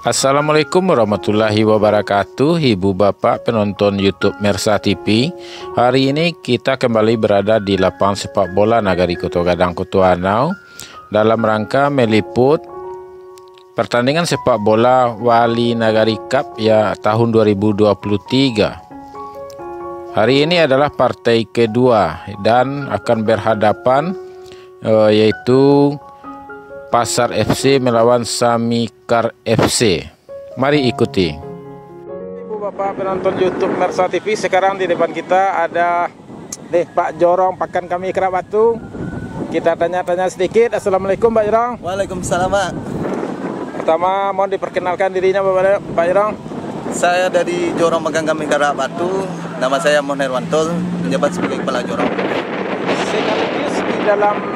Assalamualaikum warahmatullahi wabarakatuh, Ibu Bapak penonton YouTube Mersa TV. Hari ini kita kembali berada di lapangan sepak bola Nagari Koto Gadang Koto Anau dalam rangka meliput pertandingan sepak bola Wali Nagari Cup ya tahun 2023. Hari ini adalah partai kedua dan akan berhadapan yaitu Pasar FC melawan Samikar FC. Mari ikuti. Ibu Bapak penonton YouTube Mersa TV, sekarang di depan kita ada Pak Jorong Pakan Kami Kerak Batu. Kita tanya-tanya sedikit. Assalamualaikum Pak Jorong. Waalaikumsalam Pak. Pertama mohon diperkenalkan dirinya Pak Jorong. Saya dari Jorong Pakan Kami Kerak Batu. Nama saya Mohon Herwanto, menjabat sebagai kepala Jorong. Sekaligus di dalam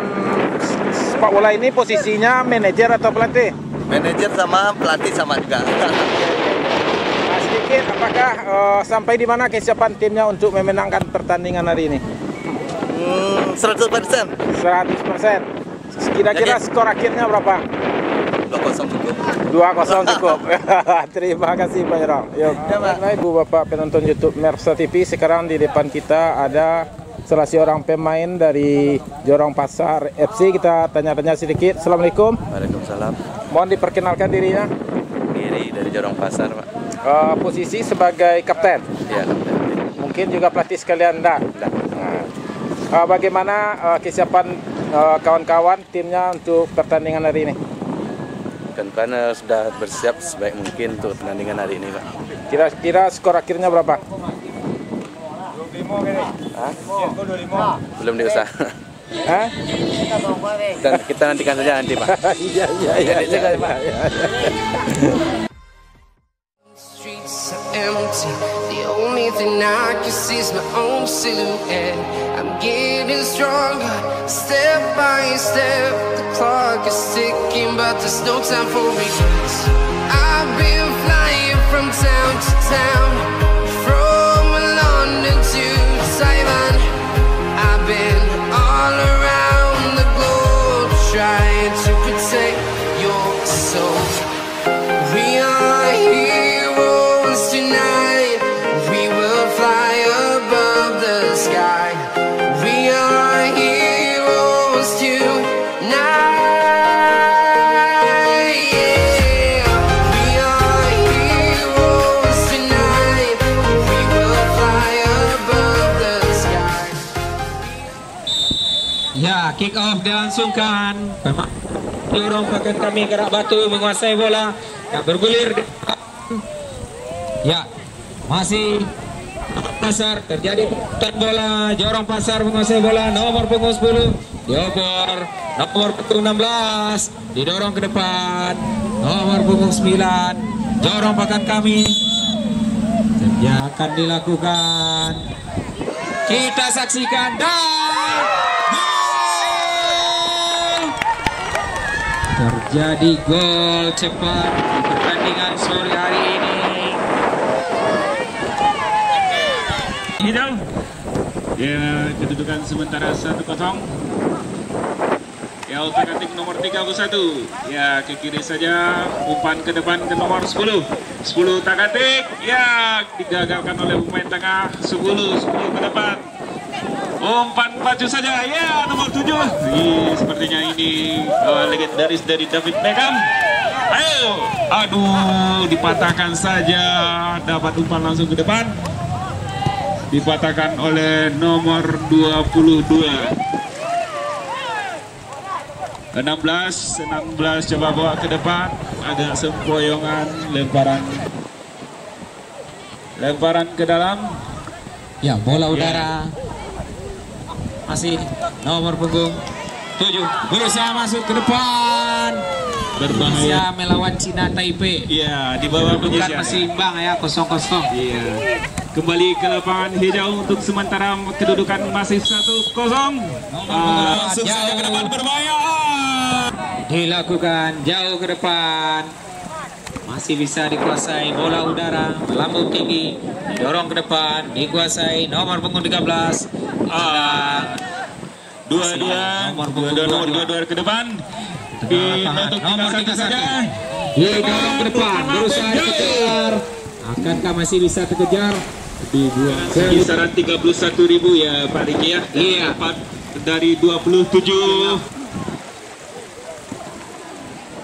sepak bola ini posisinya manajer atau pelatih? Manajer sama pelatih sama juga. Nah, sedikit, apakah sampai di mana kesiapan timnya untuk memenangkan pertandingan hari ini? 100%. 100%. Kira-kira skor akhirnya berapa? 2-0 cukup. 2-0 cukup. Terima kasih Pak Jorong. Baik Ibu Bapak penonton YouTube Mersa TV, sekarang di depan kita ada salah seorang pemain dari Jorong Pasar FC. Kita tanya-tanya sedikit. Assalamualaikum. Waalaikumsalam. Mohon diperkenalkan dirinya. Diri dari Jorong Pasar Pak. Posisi sebagai kapten. Iya kapten. Mungkin juga pelatih sekalian enggak. Nah, bagaimana kesiapan kawan-kawan timnya untuk pertandingan hari ini? Kan sudah bersiap sebaik mungkin untuk pertandingan hari ini Pak. Kira-kira skor akhirnya berapa? Belum diusah. Dan kita nantikan saja nanti Pak. Iya. Streets are empty. The only thing I can see is my own silhouette. I'm getting stronger, step by step. The clock is ticking, but there's no time for regrets. I've been flying from town to town, from London to Taiwan. I've been all around the globe trying to protect your soul. We are heroes tonight. We will fly above the sky. We are heroes tonight. Yeah. We are heroes tonight. We will fly above the sky. Ya, kick off dilangsungkan. Jorong Pakan Kami Kerak Batu menguasai bola, yang bergulir. Ya, masih Pasar terjadi putar bola. Jorong Pasar menguasai bola. Nomor punggung 10 dioper. Nomor punggung 16 didorong ke depan. Nomor punggung 9 Jorong Pakan Kami. Ya, akan dilakukan. Kita saksikan dan terjadi gol cepat di pertandingan sore hari ini. Hidau. Ya, kedudukan sementara 1-0. Ya, alternatif nomor 31. Ya, ke kiri saja, umpan ke depan ke nomor 10. 10 Takatik. Ya, digagalkan oleh pemain tengah. 10 ke depan. Umpan maju saja, ya nomor 7. Sepertinya ini legendaris dari David Beckham. Ayo, aduh, dipatahkan saja. Dapat umpan langsung ke depan. Dipatahkan oleh nomor 22. 16 coba bawa ke depan. Agak sempoyongan, lemparan ke dalam. Ya, bola udara. Masih nomor punggung 7 berusaha masuk ke depan. Berbahaya melawan Cina Taipei. Iya, di bawah Bukan masih imbang ya, 0-0. Iya. Kembali ke lapangan hijau untuk sementara kedudukan masih 1-0. Langsung saja ke depan berbahaya. Dilakukan jauh ke depan. Masih bisa dikuasai bola udara, melambung tinggi, didorong ke depan, dikuasai nomor punggung 13. Nomor 22 ke depan. Di nomor 3 saja. Didorong ke depan, berusaha dikejar. Akankah masih bisa terkejar? Dibuang ke Kisaran 31.000 ya Pak Riki ya. Iya. Dapat dari 27.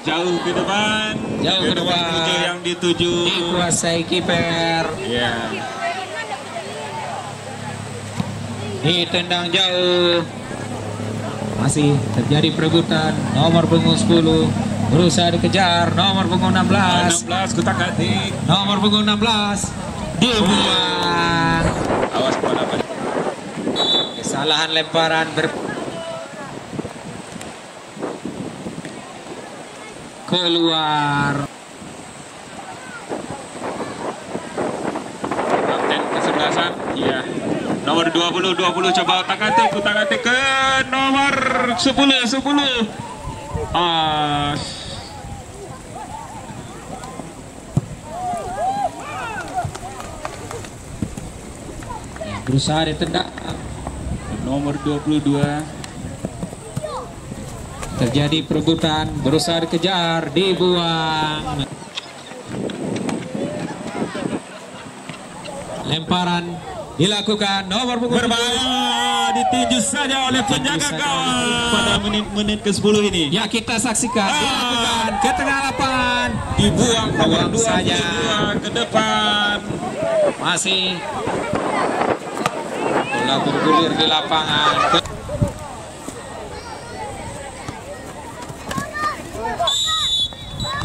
Jauh ke depan. Jauh ke depan. Menuju yang dituju. dikuasai kiper. Ya. Ditendang jauh. Masih terjadi perebutan. Nomor punggung 10 berusaha dikejar. Nomor punggung 16. 16 kutak-atik. Nomor punggung 16 dibuang. Awas kepada apa? Kesalahan lemparan keluar. Kapten kesebelasan. Iya. Nomor 20 coba utak-atik ke nomor 10. Berusaha ditendang. Nomor 22. Terjadi perebutan, berusaha dikejar, dibuang. Lemparan dilakukan, nomor punggung Berbahaya, ditinju saja oleh penjaga gawang pada menit-menit ke-10 ini. ya kita saksikan. Dilakukan ke tengah lapangan, Dibuang nomor Buang saja. 22 ke depan. masih bola bergulir di lapangan.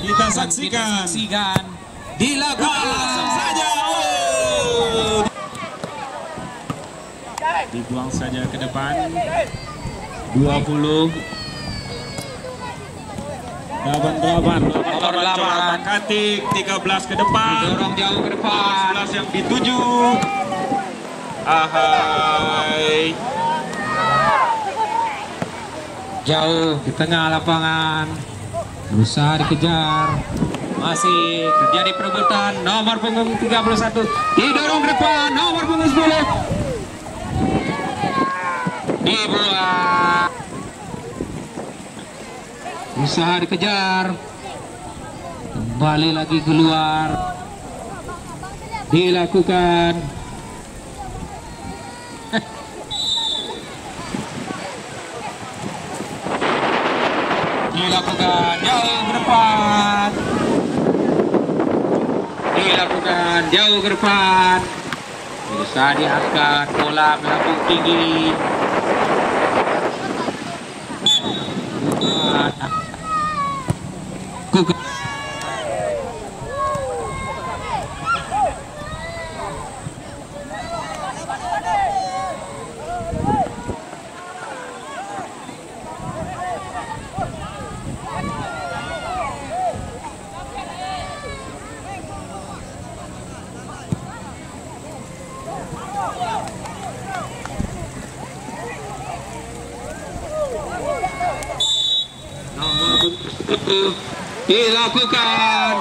Kita saksikan. Dilakukan. Langsung saja. Oh. Dibuang saja ke depan. 20. Nomor 8 Katik 13 ke depan. Dorong jauh ke depan. 11 yang dituju. Ahai. Jauh di tengah lapangan, berusaha dikejar, masih terjadi perebutan. Nomor punggung 31 didorong ke depan, nomor punggung 10 dibuang. Berusaha dikejar, kembali lagi keluar, dilakukan. Dilakukan jauh ke depan. Dilakukan jauh ke depan. Berusaha diangkat, bola melambung tinggi. Dilakukan,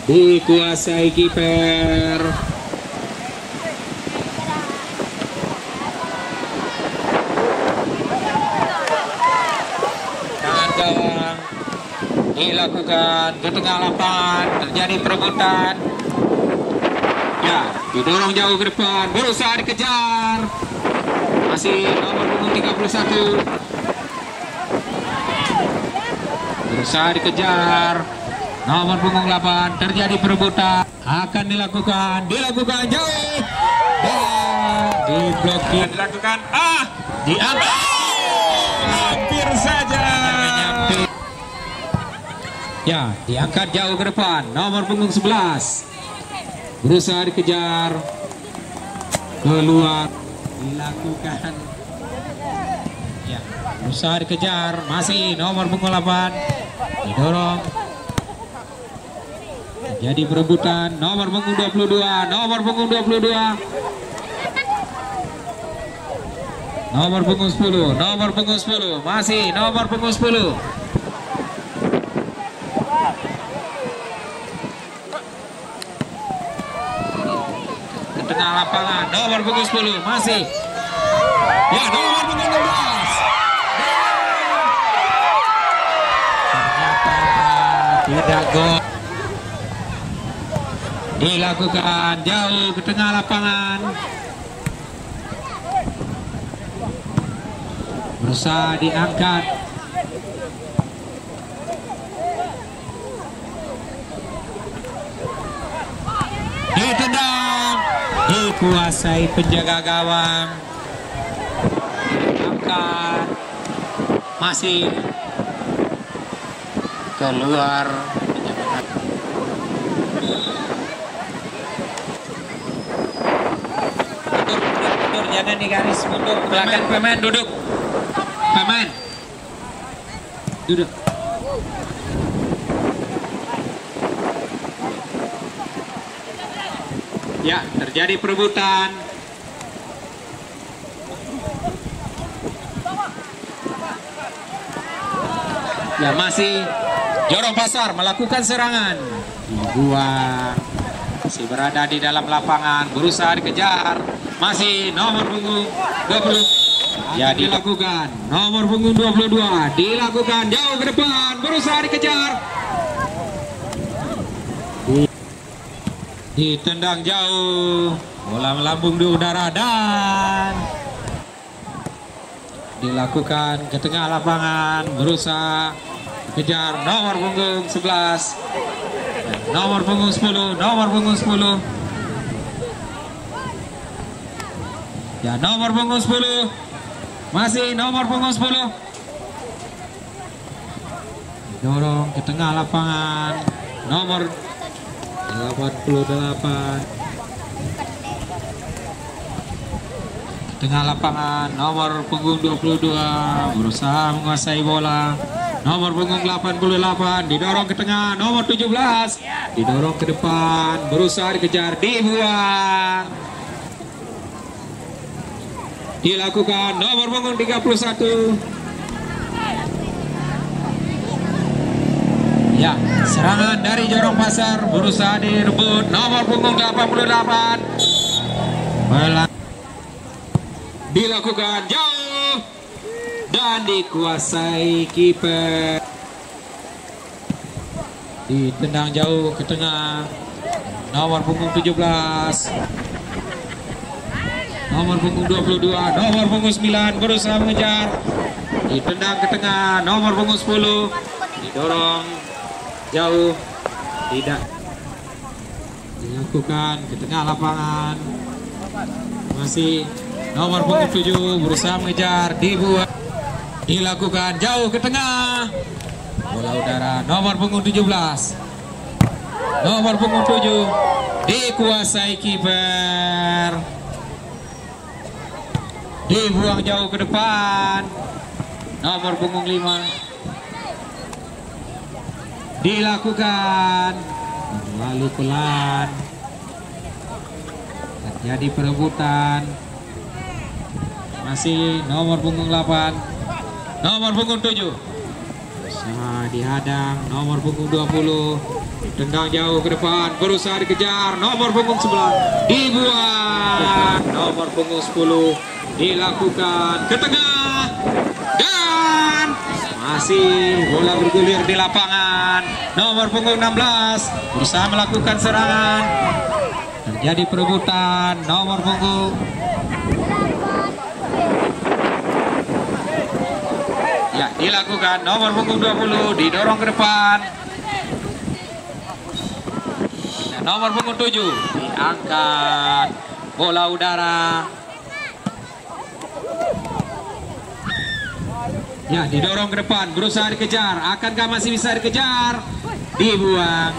dikuasai kiper. Tangan gawang dilakukan ke tengah lapangan, terjadi perebutan. Ya, didorong jauh ke depan, berusaha dikejar. Masih nomor punggung 31. Berusaha dikejar, nomor punggung 8, terjadi perebutan, akan dilakukan jauh dan diblokir. Dilakukan Diangkat, hampir saja. ya diangkat jauh ke depan, nomor punggung 11 berusaha dikejar, keluar, dilakukan, ya berusaha dikejar, masih nomor punggung 8 didorong, jadi perebutan, nomor punggung 22, nomor punggung 22, nomor punggung 10, nomor punggung 10, masih nomor punggung 10. Ke tengah lapangan, nomor punggung 10, masih. Ya, nomor punggung 16. Ternyata Tidak gol. Dilakukan jauh ke tengah lapangan. Berusaha diangkat. Ditendang. Dikuasai penjaga gawang. Angkat. Masih keluar. Mundur, jangan di garis, mundur ke belakang. Pemain duduk. Pemain duduk. Ya, terjadi perebutan. Ya, masih Jorong Pasar melakukan serangan. Dibuang. Masih berada di dalam lapangan, berusaha dikejar. Masih nomor punggung 20. Ya, dilakukan. Nomor punggung 22 dilakukan jauh ke depan, berusaha dikejar. Ditendang jauh, bola melambung di udara dan dilakukan ke tengah lapangan, berusaha dikejar nomor punggung 11, nomor punggung 10, nomor punggung 10. Ya, nomor punggung 10. Masih nomor punggung 10. Dorong ke tengah lapangan. Nomor 88. Tengah lapangan nomor punggung 22 berusaha menguasai bola. Nomor punggung 88 didorong ke tengah. Nomor 17 didorong ke depan, berusaha dikejar, dibuang. Dilakukan nomor punggung 31. Ya, serangan dari Jorong Pasar berusaha direbut nomor punggung 88. Dilakukan jauh dan dikuasai kiper. Ditendang jauh ke tengah. Nomor punggung 17. Nomor punggung 22, nomor punggung 9 berusaha mengejar. Ditendang ke tengah, nomor punggung 10 didorong jauh, tidak dilakukan ke tengah lapangan. Masih nomor punggung 7 berusaha mengejar, dibuat, dilakukan jauh ke tengah. Bola udara nomor punggung 17, nomor punggung 7 dikuasai kiper, dibuang jauh ke depan. Nomor punggung 5 dilakukan lalu pelan, terjadi perebutan. Masih nomor punggung 8, nomor punggung 7 berusaha dihadang. Nomor punggung 20 ditendang jauh ke depan, berusaha dikejar. Nomor punggung 11 dibuang. Nomor punggung 10 dilakukan ke tengah dan masih bola bergulir di lapangan. Nomor punggung 16 berusaha melakukan serangan, terjadi perebutan. Nomor punggung ya dilakukan. Nomor punggung 20 didorong ke depan. Dan nomor punggung 7 diangkat bola udara. Ya, didorong ke depan, berusaha dikejar. Akankah masih bisa dikejar? Dibuang.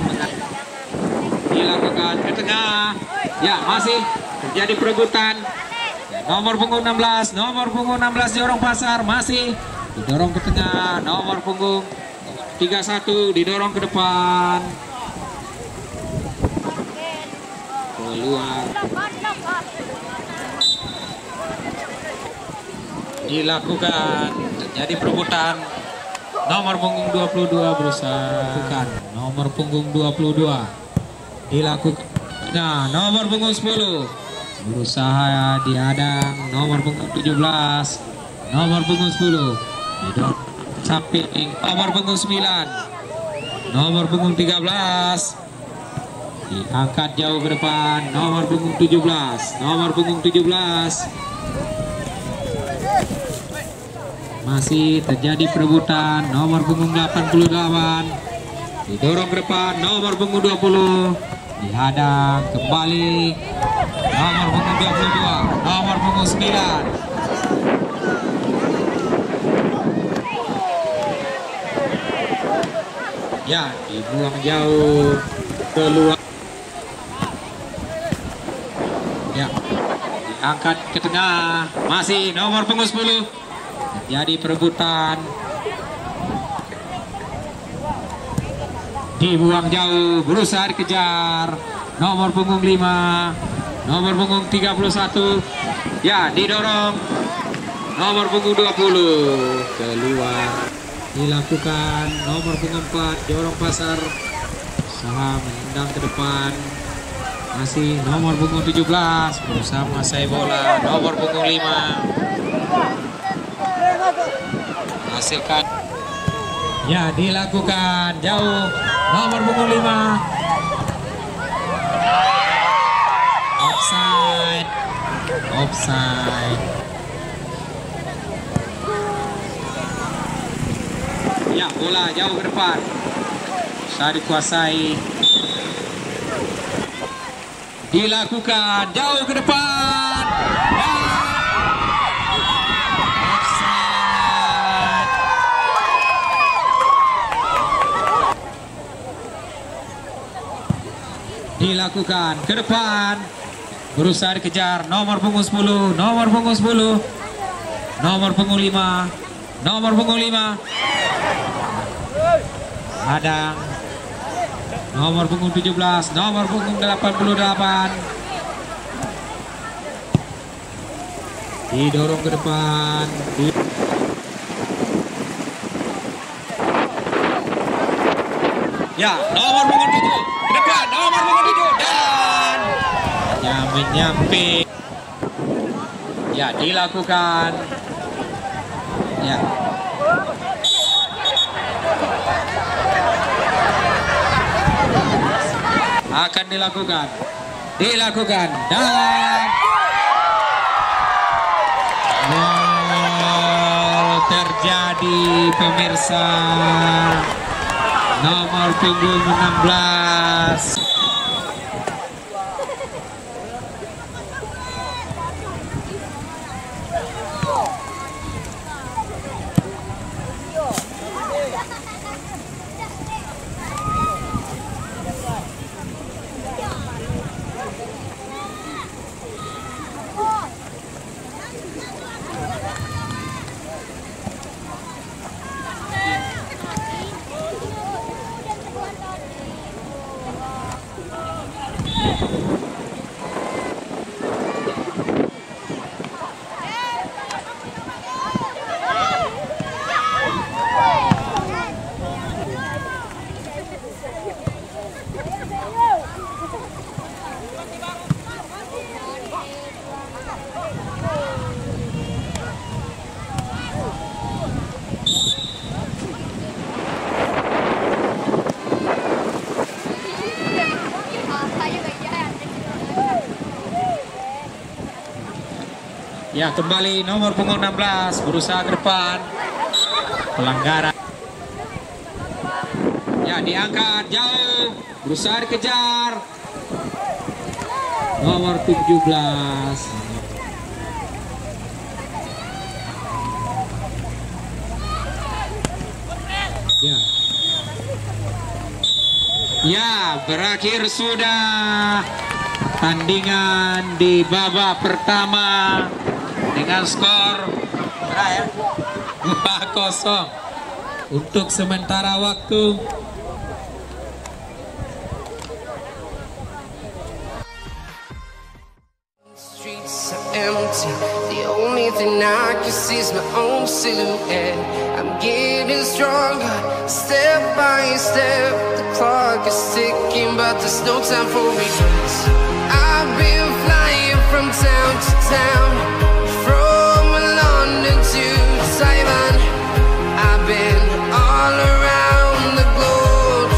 Dilakukan ke tengah. Ya, masih terjadi perebutan. Nomor punggung 16, nomor punggung 16 Jorong Pasar masih didorong ke tengah. Nomor punggung 31 didorong ke depan. Keluar. Dilakukan, terjadi perebutan. Nomor punggung 22 berusaha bukan. Nomor punggung 22 dilakukan. Nah, nomor punggung 10 berusaha dihadang. Nomor punggung 17, nomor punggung 10 didorong samping. Nomor punggung 9 nomor punggung 13. Diangkat jauh ke depan, nomor punggung 17. Nomor punggung 17. Masih terjadi perebutan, nomor punggung 88. Didorong ke depan, nomor punggung 20. Dihadang kembali, nomor punggung 22. Nomor punggung 9. Ya, dibuang jauh keluar. Ya, diangkat ke tengah, masih nomor punggung 10. Terjadi perebutan, dibuang jauh, berusaha dikejar, nomor punggung 5, nomor punggung 31. Ya, didorong, nomor punggung 20 keluar. Dilakukan nomor punggung 4, Jorong Pasar usaha menendang ke depan. Masih nomor punggung 17 berusaha menguasai bola, nomor punggung 5 hasilkan. Ya, dilakukan jauh, nomor punggung 5. Offside. Offside. Ya, bola jauh ke depan. Bisa dikuasai. Dilakukan jauh ke depan. Offside. Dilakukan ke depan. Berusaha dikejar, nomor punggung 10, nomor punggung 10, nomor punggung 5, nomor punggung 5. Hadang, nomor punggung 17, nomor punggung 88. Didorong ke depan. Ya, nomor punggung 7 ke depan, nomor punggung 7 dan menyamping. Ya, dilakukan. Ya. Akan dilakukan dan terjadi, pemirsa, nomor punggung 16. Ya, kembali nomor punggung 16 berusaha ke depan. Pelanggaran. Ya, diangkat jauh, berusaha dikejar. Nomor 17. Ya. Ya, berakhir sudah tandingan di babak pertama dengan skor 2-0 untuk sementara waktu. Streets are empty. The only thing I can see is my own silhouette. I'm getting stronger, step by step. The clock is ticking, but there's no time for regrets. I've been flying from town to town, from London to Taiwan. I've been all around the globe,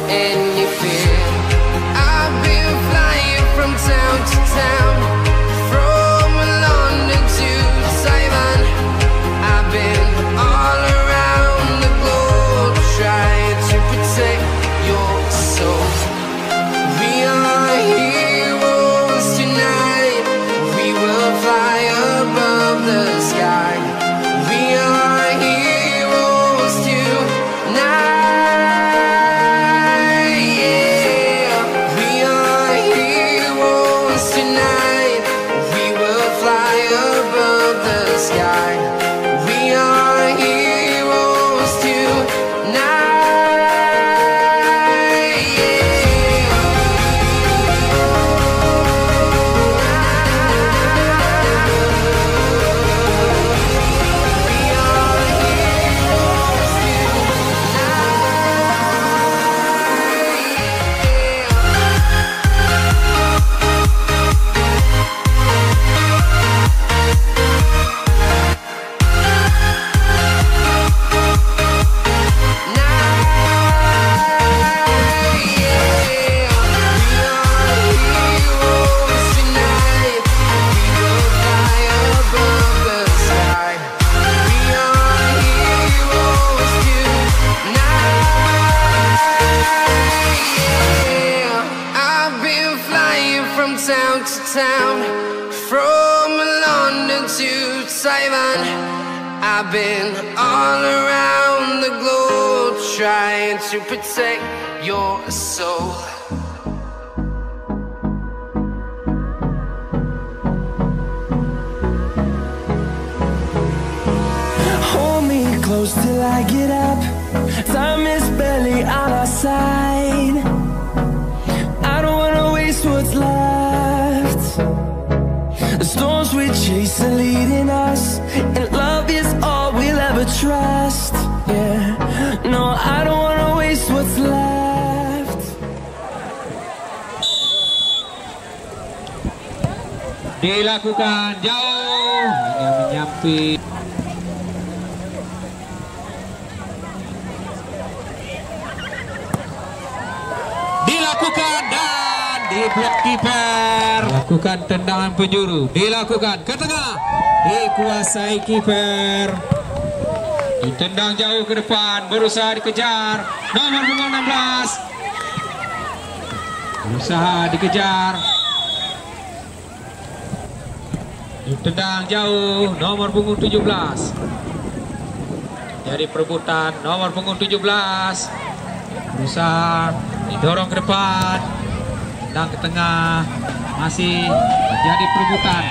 any fear. I've been flying from town to town, from London to Taiwan. I've been all around the globe trying to protect your soul. We are heroes tonight. We will fly above the sky. We are heroes tonight. Yeah. We are heroes tonight. We will fly above the sky. We are heroes tonight. I've been flying from town to town, from London to Taiwan. I've been all around the globe trying to protect your soul. Hold me close till I get up. Time is barely on our side. I don't wanna waste what's left. The storms we chase are leading us, and love is all we'll ever trust. Yeah, no, I don't wanna waste what's left. Dilakukan jauh, hanya menyampi. Dilakukan dan diblok kiper. Lakukan tendangan penjuru. Dilakukan ke tengah. Dikuasai kiper. Ditendang jauh ke depan. Berusaha dikejar. Nomor punggung 16. Berusaha dikejar. Ditendang jauh. Nomor punggung 17. Jadi perebutan nomor punggung 17. Berusaha didorong ke depan, tendang ke tengah, masih terjadi perebutan,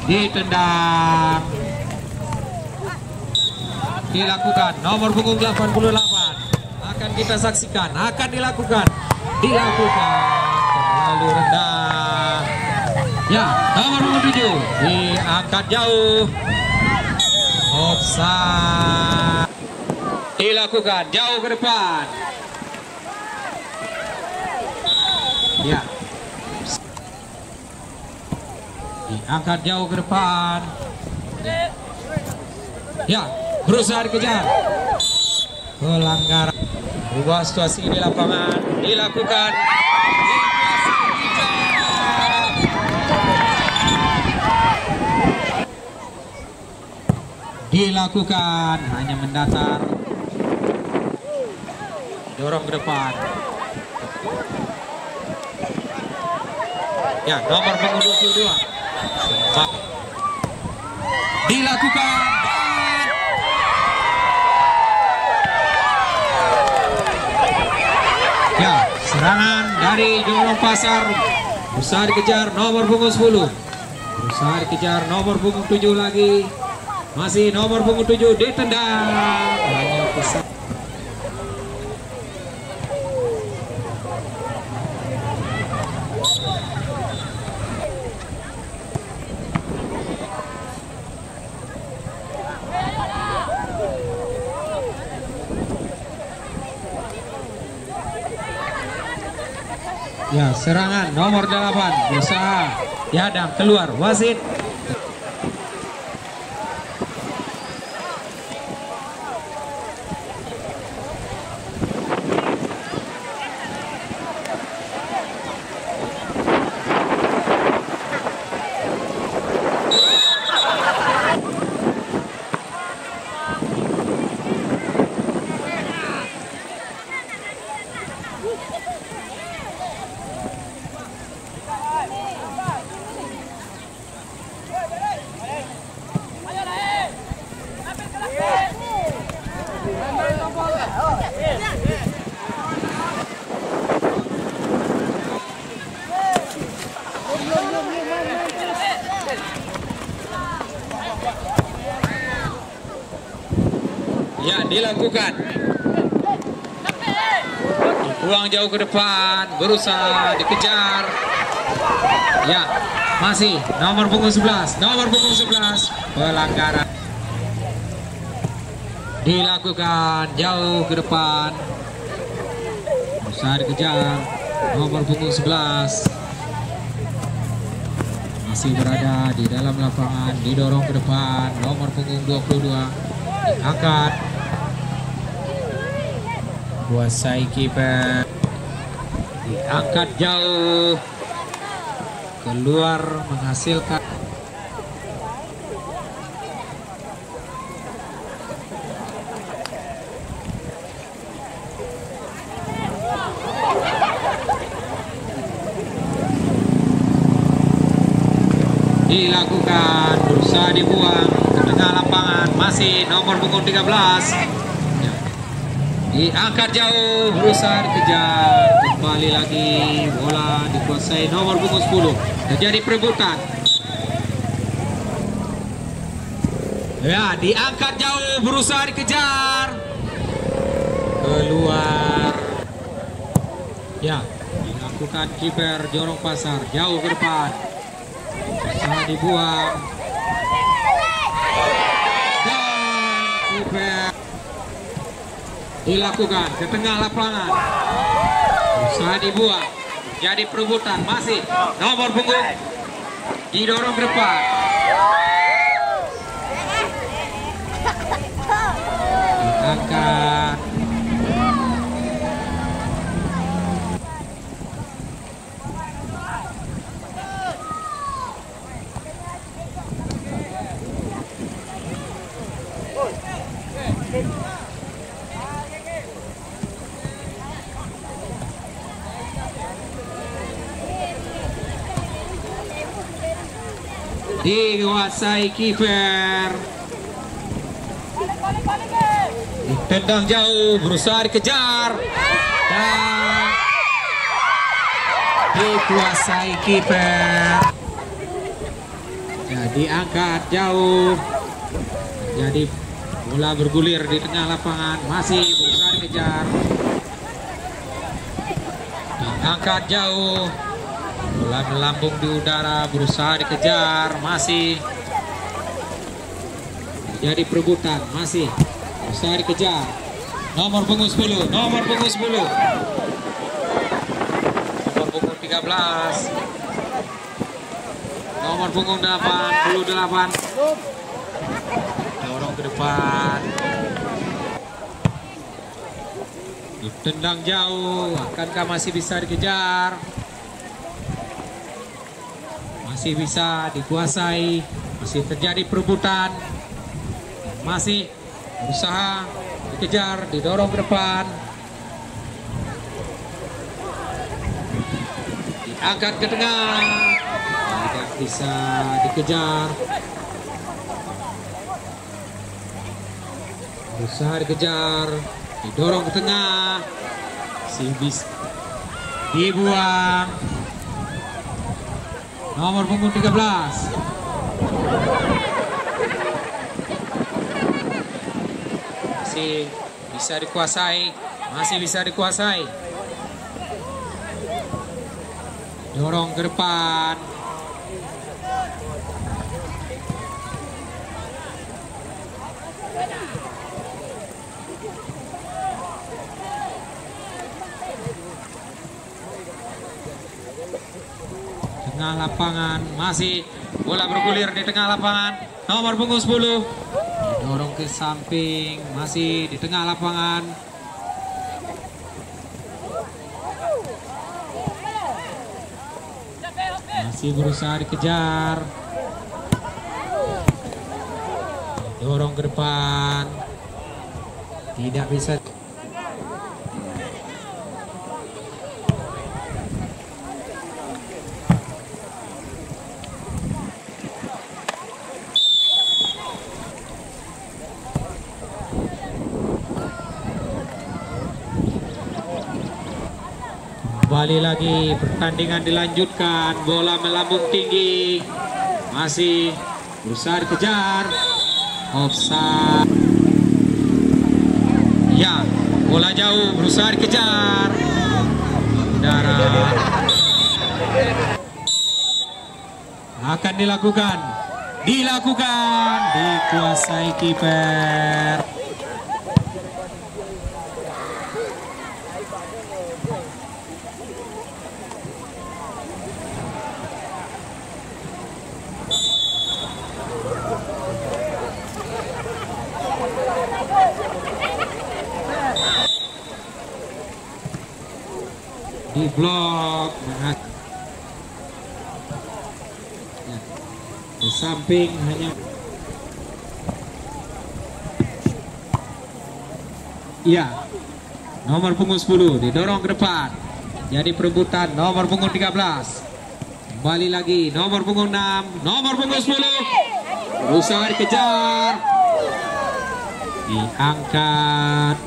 ditendang, dilakukan nomor punggung 88, akan kita saksikan, akan dilakukan terlalu rendah. Ya, nomor punggung 7 diangkat jauh, offside, dilakukan jauh ke depan. Ya, diangkat jauh ke depan. Ya, berusaha dikejar. Pelanggaran. Ubah situasi di lapangan. Dilakukan. Dilakukan. Hanya mendatar. Dorong ke depan. Ya, nomor punggung 22 dilakukan. Ya, serangan dari Jorong Pasar. Berusaha dikejar nomor punggung 10. Berusaha dikejar nomor punggung 7 lagi. Masih nomor punggung 7 ditendang. Hanya pesat. Ya, serangan nomor 8 berusaha dihadang keluar wasit. Ya, dilakukan. Buang jauh ke depan, berusaha dikejar. Ya, masih nomor punggung 11, pelanggaran. Dilakukan jauh ke depan. Berusaha dikejar nomor punggung 11. Masih berada di dalam lapangan, didorong ke depan nomor punggung 22. Angkat. Kuasai kiper. Diangkat jauh. Keluar menghasilkan. Dilakukan, berusaha dibuang ke tengah lapangan, masih nomor punggung 13. Diangkat jauh, berusaha dikejar, kembali lagi bola dikuasai nomor punggung 10. Terjadi perebutan. Ya, diangkat jauh, berusaha dikejar, keluar. Ya, dilakukan kiper Jorong Pasar jauh ke depan. Berusaha dibuang. Dan kiper dilakukan ke tengah lapangan, usaha dibuang, jadi perebutan, masih nomor punggung didorong ke depan, diangkat. Dikuasai kiper. Ditendang jauh, berusaha dikejar. Dan dikuasai kiper. Jadi angkat jauh. Jadi bola bergulir di tengah lapangan, masih berusaha dikejar. Diangkat jauh. Bola melambung di udara, berusaha dikejar, masih jadi perebutan, masih berusaha dikejar. Nomor punggung 10, nomor punggung 10, nomor punggung 13, nomor punggung 88. Dorong ke depan. Ditendang jauh, akankah masih bisa dikejar? Masih bisa dikuasai, masih terjadi perebutan, masih berusaha dikejar, didorong ke depan, diangkat ke tengah, tidak bisa dikejar, berusaha dikejar, didorong ke tengah, masih bisa dibuang. Nomor punggung 13. Masih bisa dikuasai, masih bisa dikuasai. Dorong ke depan. Tengah lapangan, masih bola bergulir di tengah lapangan. Nomor punggung 10 didorong ke samping, masih di tengah lapangan. Masih berusaha dikejar, dorong ke depan, tidak bisa. Kembali lagi pertandingan dilanjutkan. Bola melambung tinggi. Masih berusaha dikejar. Offside. Ya, bola jauh berusaha dikejar. Darat. Akan dilakukan. Dikuasai kiper. Di blok ya, di samping hanya iya, nomor punggung 10 didorong ke depan, jadi perebutan nomor punggung 13. Kembali lagi nomor punggung 6, nomor punggung 10 berusaha dikejar, diangkat,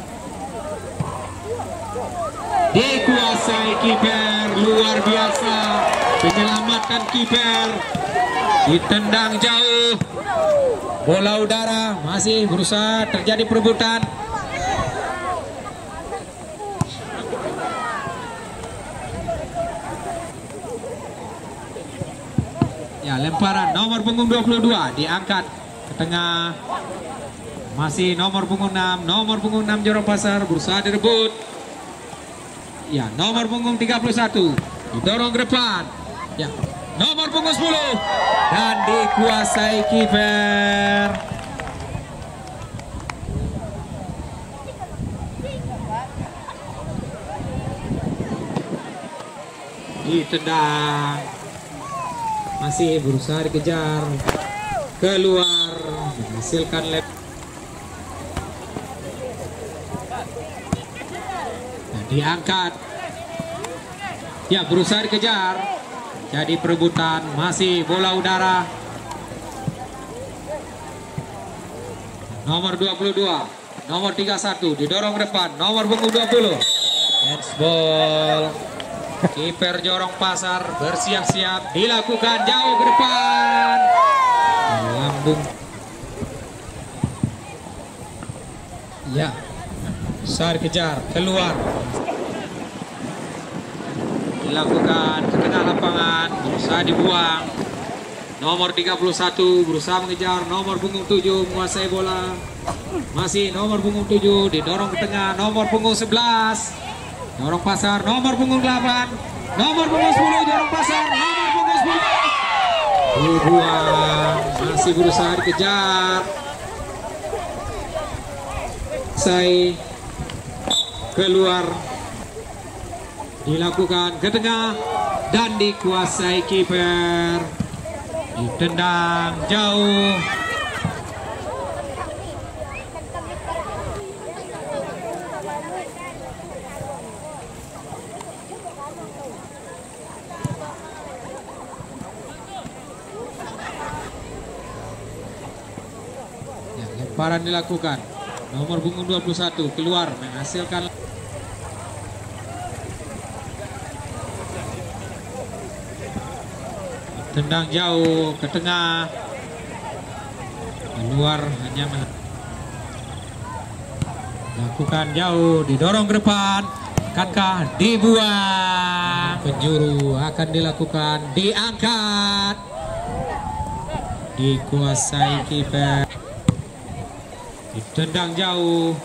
dikuasai kiper. Luar biasa, menyelamatkan kiper, ditendang jauh, bola udara, masih berusaha terjadi perebutan. Ya, lemparan nomor punggung 22 diangkat ke tengah, masih nomor punggung 6, nomor punggung 6 Jorong Pasar berusaha direbut. Ya, nomor punggung 31 didorong ke depan. Ya, nomor punggung 10 dan dikuasai kiper. Ditendang, masih berusaha dikejar, keluar, menghasilkan lep. Diangkat, ya, berusaha dikejar, jadi perebutan, masih bola udara. Nomor 22, nomor 31 didorong ke depan, nomor punggung 20. Handsball. Kiper Jorong Pasar bersiap-siap, dilakukan jauh ke depan, lambung. Ya, berusaha dikejar, keluar, dilakukan ke tengah lapangan, berusaha dibuang. Nomor 31 berusaha mengejar, nomor punggung 7 menguasai bola, masih nomor punggung 7 didorong ke tengah, nomor punggung 11 Jorong Pasar, nomor punggung 8, nomor punggung 10 Jorong Pasar, nomor punggung 10 dibuang, masih berusaha dikejar, saya keluar, dilakukan ke tengah dan dikuasai kiper, ditendang jauh. Ya, lemparan dilakukan, nomor punggung 21 keluar, menghasilkan tendang jauh ke tengah, keluar, hanya melakukan jauh, didorong ke depan, akankah dibuang, penjuru akan dilakukan, diangkat, dikuasai kiper, ditendang jauh,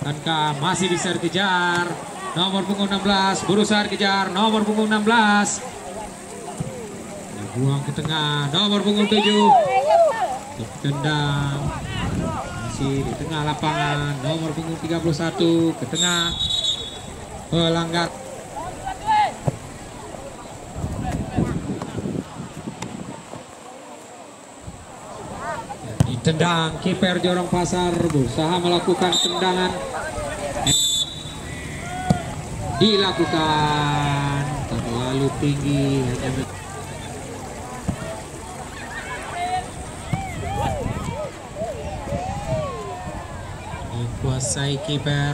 akankah masih bisa dikejar, nomor punggung 16 berusaha dikejar, nomor punggung 16 buang ke tengah, nomor punggung 7 ditendang, masih di tengah lapangan, nomor punggung 31 ke tengah, pelanggar. Ditendang, kiper Jorong Pasar berusaha melakukan tendangan, dilakukan terlalu tinggi, hanya dikuasai kiper.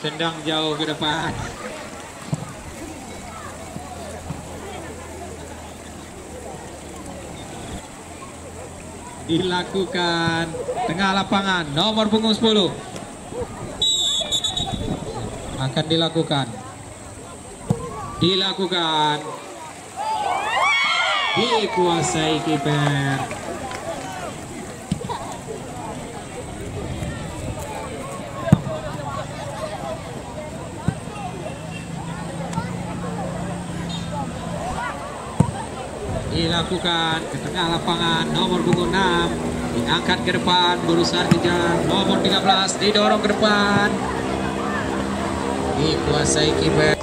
Tendang jauh ke depan. Dilakukan tengah lapangan, nomor punggung 10 akan dilakukan, dikuasai kiper. Dilakukan ke tengah lapangan, nomor punggung 6 diangkat ke depan, berusaha kejar, nomor 13 didorong ke depan, dikuasai kiper.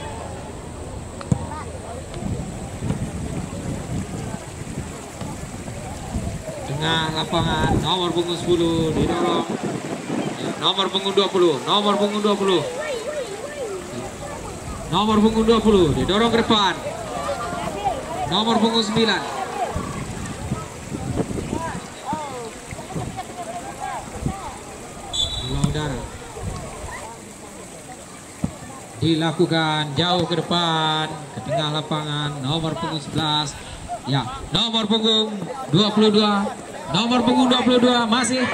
Tengah lapangan, nomor punggung 10 didorong, nomor punggung 20 didorong ke depan, nomor punggung 9 udara. Dilakukan jauh ke depan, ke tengah lapangan, nomor punggung 11 ya, nomor punggung 22 masih.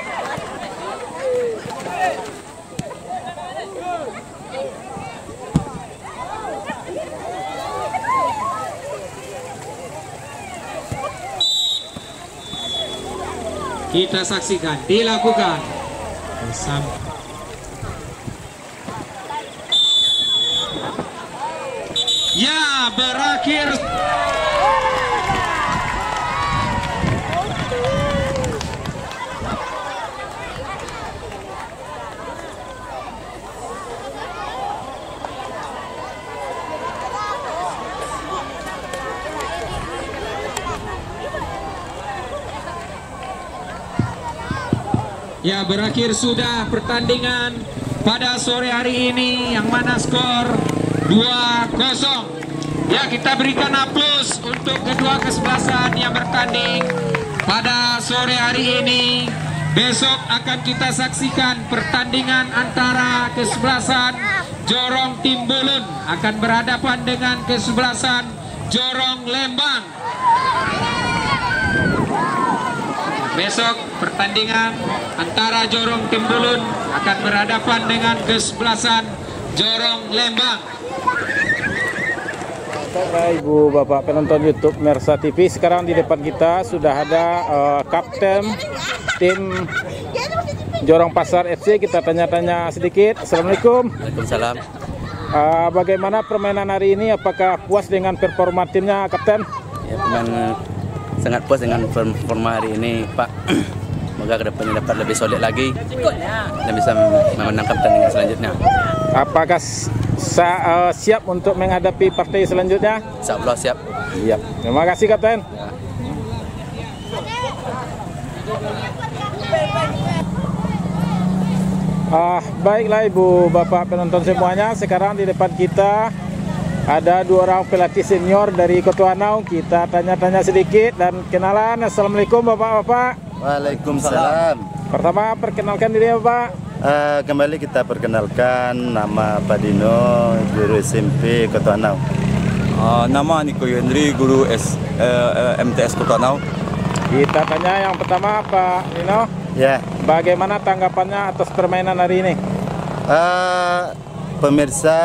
Kita saksikan dilakukan bersama. Ya, berakhir. Ya, berakhir sudah pertandingan pada sore hari ini, yang mana skor 2-0. Ya, kita berikan aplaus untuk kedua kesebelasan yang bertanding pada sore hari ini. Besok akan kita saksikan pertandingan antara kesebelasan Jorong Timbulun akan berhadapan dengan kesebelasan Jorong Lembang. Besok pertandingan antara Jorong Timbulun akan berhadapan dengan kesebelasan Jorong Lembang. Ibu bapak penonton YouTube Mersa TV, sekarang di depan kita sudah ada kapten tim Jorong Pasar FC. Kita tanya-tanya sedikit. Assalamualaikum. Waalaikumsalam. Bagaimana permainan hari ini? Apakah puas dengan performa timnya, kapten? Ya, memang sangat puas dengan performa hari ini, Pak. Semoga kedepannya dapat lebih solid lagi dan bisa memenangkan pertandingan selanjutnya. Apakah siap untuk menghadapi partai selanjutnya? Insyaallah siap. Iya. Terima kasih, kapten. Ya. Baiklah ibu bapak penonton semuanya, sekarang di depan kita ada dua orang pelatih senior dari Kota Wanau. Kita tanya-tanya sedikit dan kenalan. Assalamualaikum bapak-bapak. Waalaikumsalam. Pertama perkenalkan diri bapak. Kembali kita perkenalkan, nama Pak Dino, guru SMP Kota Wanau. Nama Niko Yendri, guru MTS Kota Wanau. Kita tanya yang pertama Pak Dino. Ya. Bagaimana tanggapannya atas permainan hari ini? Pemirsa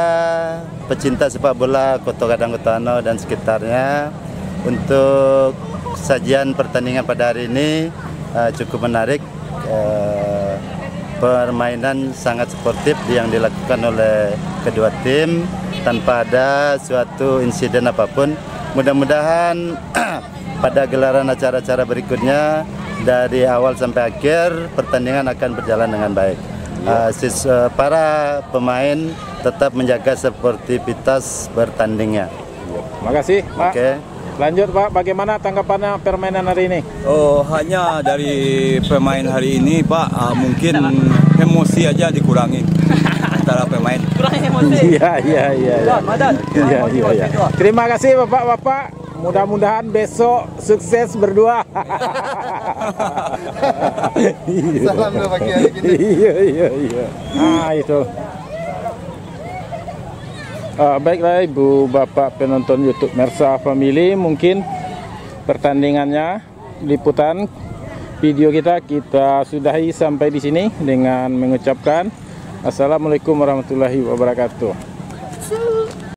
pecinta sepak bola Kota Gadang Kota Wanau dan sekitarnya, untuk sajian pertandingan pada hari ini cukup menarik. Permainan sangat sportif yang dilakukan oleh kedua tim tanpa ada suatu insiden apapun. Mudah-mudahan pada gelaran acara-acara berikutnya dari awal sampai akhir pertandingan akan berjalan dengan baik. Para pemain tetap menjaga sportivitas bertandingnya. Terima kasih Pak. Oke. Lanjut Pak, bagaimana tanggapannya permainan hari ini? Hanya dari pemain hari ini Pak, mungkin emosi aja dikurangi antara pemain. Kurangin emosi. Iya. Terima kasih bapak-bapak. Mudah-mudahan besok sukses berdua. Salam dua pagi hari ini. Iya. Nah itu. Baiklah Ibu Bapak penonton YouTube Mersa Family, mungkin pertandingannya, liputan video kita sudahi sampai di sini dengan mengucapkan Assalamualaikum warahmatullahi wabarakatuh.